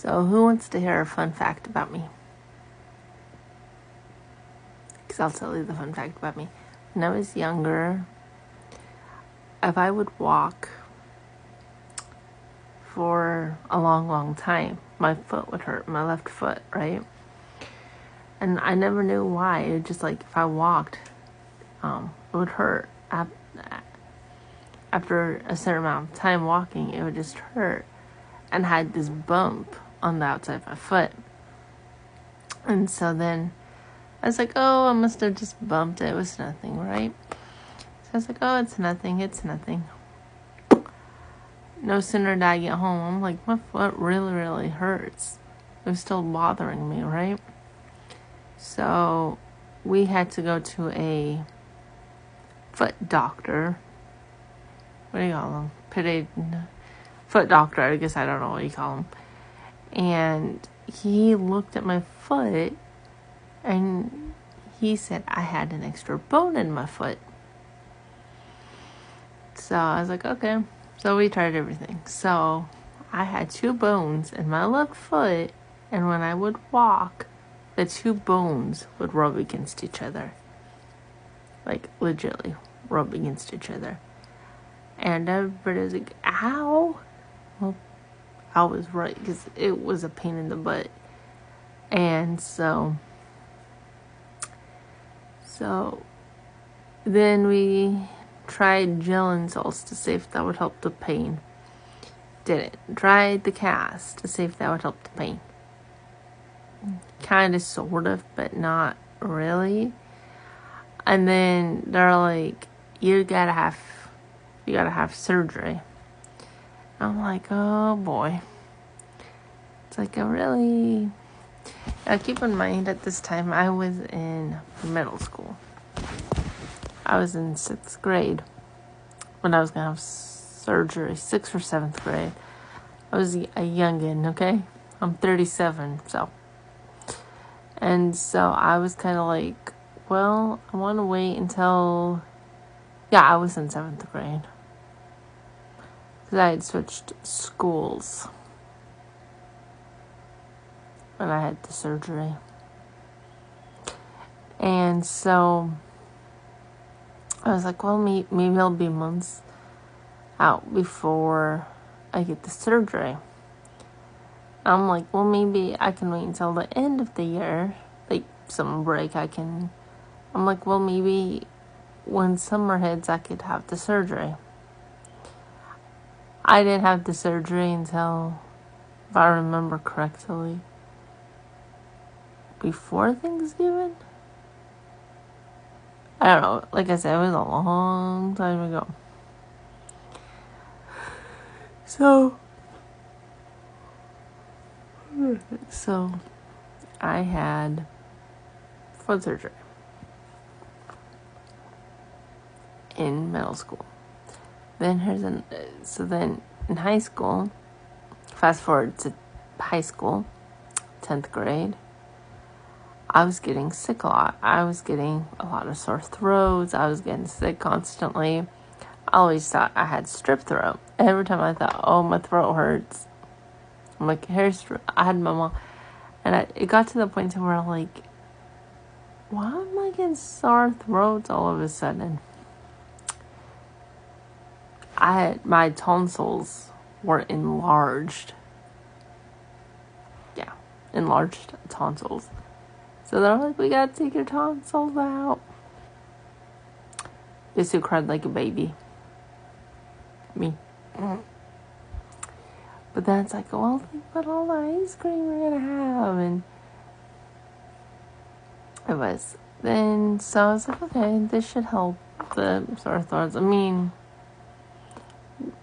So, who wants to hear a fun fact about me? Because I'll tell you the fun fact about me. When I was younger, if I would walk for a long, long time, my foot would hurt, my left foot, right? And I never knew why. It would just like, if I walked, it would hurt. After a certain amount of time walking, it would just hurt. And I had this bump on the outside of my foot. And so then I was like, oh, I must have just bumped it. It was nothing, right? So I was like, oh, it's nothing. No sooner did I get home, I'm like, my foot really, really hurts. It was still bothering me, right? So we had to go to a foot doctor. What do you call them? Foot doctor, I guess. I don't know what you call them. And he looked at my foot and he said I had an extra bone in my foot. So I was like, okay. So we tried everything. So I had 2 bones in my left foot, and when I would walk, the 2 bones would rub against each other. Like, legitimately rub against each other. And everybody was like, ow. Well, I was right, because it was a pain in the butt. And so then we tried gel and salts to see if that would help the pain. Didn't. Tried the cast to see if that would help the pain. Kind of, sort of, but not really. And then they're like, you gotta have surgery. I'm like, oh boy. It's like now keep in mind at this time I was in middle school. I was in 6th grade when I was going to have surgery, 6th or 7th grade. I was a youngin', okay? I'm 37, so. And so I was kind of like, well, I want to wait until, I was in 7th grade. Because I had switched schools when I had the surgery. And so I was like, well, maybe it'll be months out before I get the surgery. I'm like, well, maybe I can wait until the end of the year, like summer break. I'm like, well, maybe when summer hits, I could have the surgery. I didn't have the surgery until, if I remember correctly, before Thanksgiving. I don't know. Like I said, it was a long time ago. So I had foot surgery in middle school. Then in high school, fast forward to high school, 10th grade, I was getting sick a lot. I was getting a lot of sore throats. I was getting sick constantly. I always thought I had strep throat. Every time I thought, oh, my throat hurts, I'm like, I had my mom. And it got to the point where I'm like, why am I getting sore throats all of a sudden? My tonsils were enlarged. Yeah, enlarged tonsils. So they're like, we gotta take your tonsils out. Basically cried like a baby. Me. But then it's like, well, think about all the ice cream we're gonna have. And it was. Then, so I was like, okay, this should help the sore throats. I mean,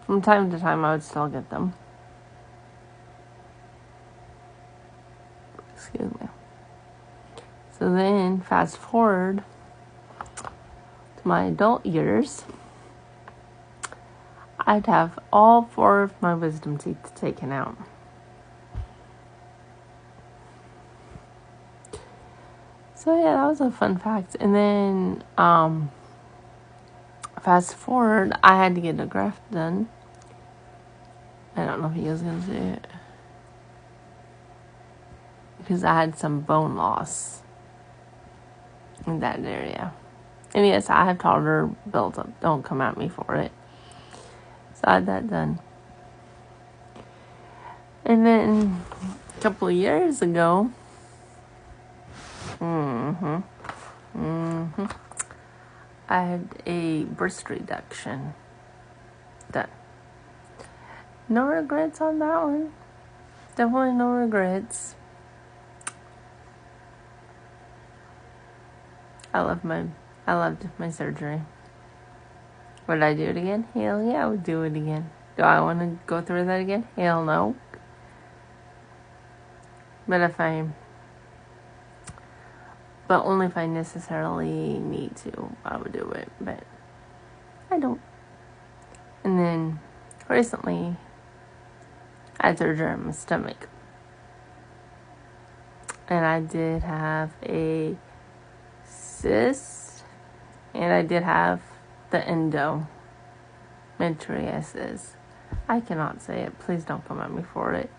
from time to time, I would still get them. Excuse me. So then, fast forward to my adult years, I'd have all 4 of my wisdom teeth taken out. So yeah, that was a fun fact. And then, fast forward, I had to get a graft done. I don't know if you guys are going to see it. because I had some bone loss in that area. And yes, I have tartar built up. Don't come at me for it. So I had that done. And then a couple of years ago, I had a breast reduction done. No regrets on that one. Definitely no regrets. I loved my surgery. Would I do it again? Hell yeah, I would do it again. Do I want to go through that again? Hell no. But only if I necessarily need to, I would do it. But I don't. And then recently, I had surgery on my stomach. And I did have a cyst. And I did have the endometriosis. I cannot say it. Please don't come at me for it.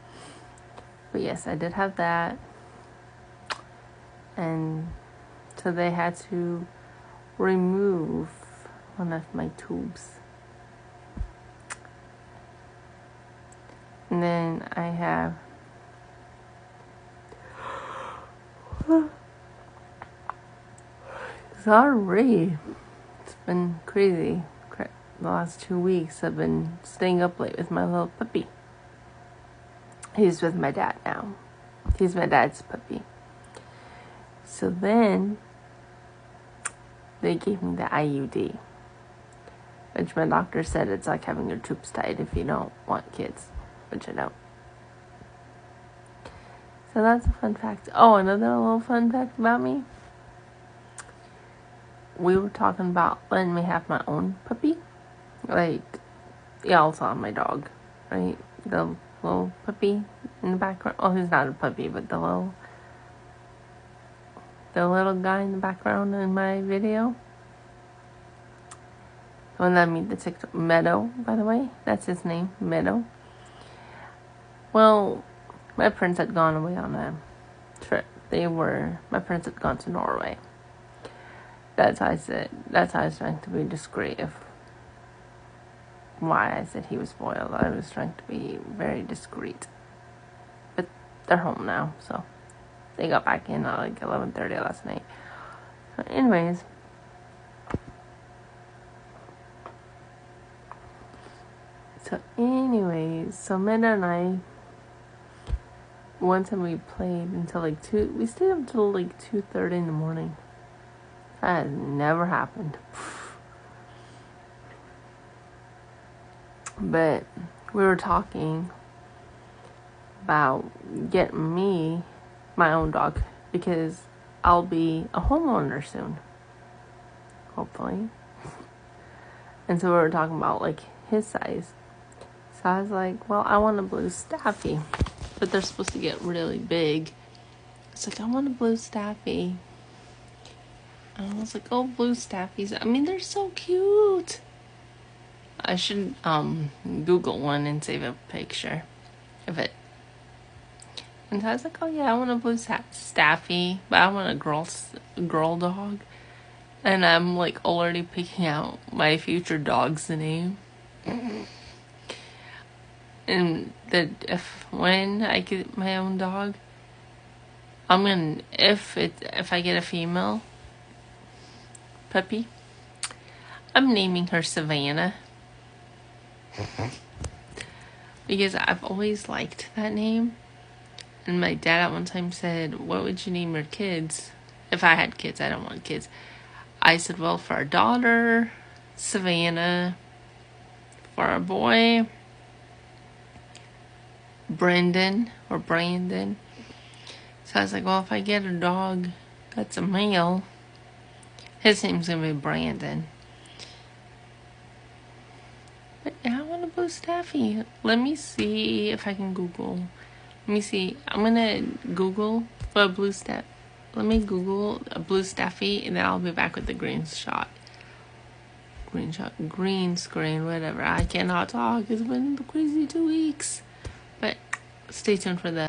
But yes, I did have that. And so they had to remove one of my tubes. And then I have sorry. It's been crazy. The last 2 weeks I've been staying up late with my little puppy. He's with my dad now. He's my dad's puppy. So then they gave me the IUD, which my doctor said it's like having your tubes tied if you don't want kids, which I don't. So that's a fun fact. Oh, another little fun fact about me. We were talking about letting me have my own puppy. Like, yeah, also my dog, right? The little puppy in the background. Oh, he's not a puppy, but the little guy in the background in my video. The one that made the TikTok, Meadow, by the way. That's his name, Meadow. Well, my parents had gone away on a trip. My parents had gone to Norway. That's how I was trying to be discreet of why I said he was spoiled. I was trying to be very discreet. But they're home now, so they got back in at like 11:30 last night. So anyways, so Minna and I, one time we played until like 2, we stayed up until like 2:30 in the morning. That has never happened. But we were talking about getting me my own dog because I'll be a homeowner soon, hopefully. And so we were talking about like his size. So I was like, well, I want a blue Staffy, but they're supposed to get really big. It's like, I want a blue Staffy. And I was like, oh, blue Staffies. I mean, they're so cute. I should Google one and save a picture of it. And so I was like, oh yeah, I want a blue Staffy, but I want a girl dog. And I'm like already picking out my future dog's name. And that when I get my own dog, I'm gonna, if I get a female puppy, I'm naming her Savannah. Because I've always liked that name. And my dad at one time said, what would you name your kids? If I had kids, I don't want kids. I said, well, for our daughter, Savannah. For our boy, Brandon. So I was like, well, if I get a dog that's a male, his name's going to be Brandon. But yeah, I want a blue Staffy. Let me see if I can Google. Let me see. I'm going to Google for a blue Staffy. Let me Google a blue Staffy, and then I'll be back with the green screen, whatever. I cannot talk. It's been a crazy 2 weeks. But stay tuned for that.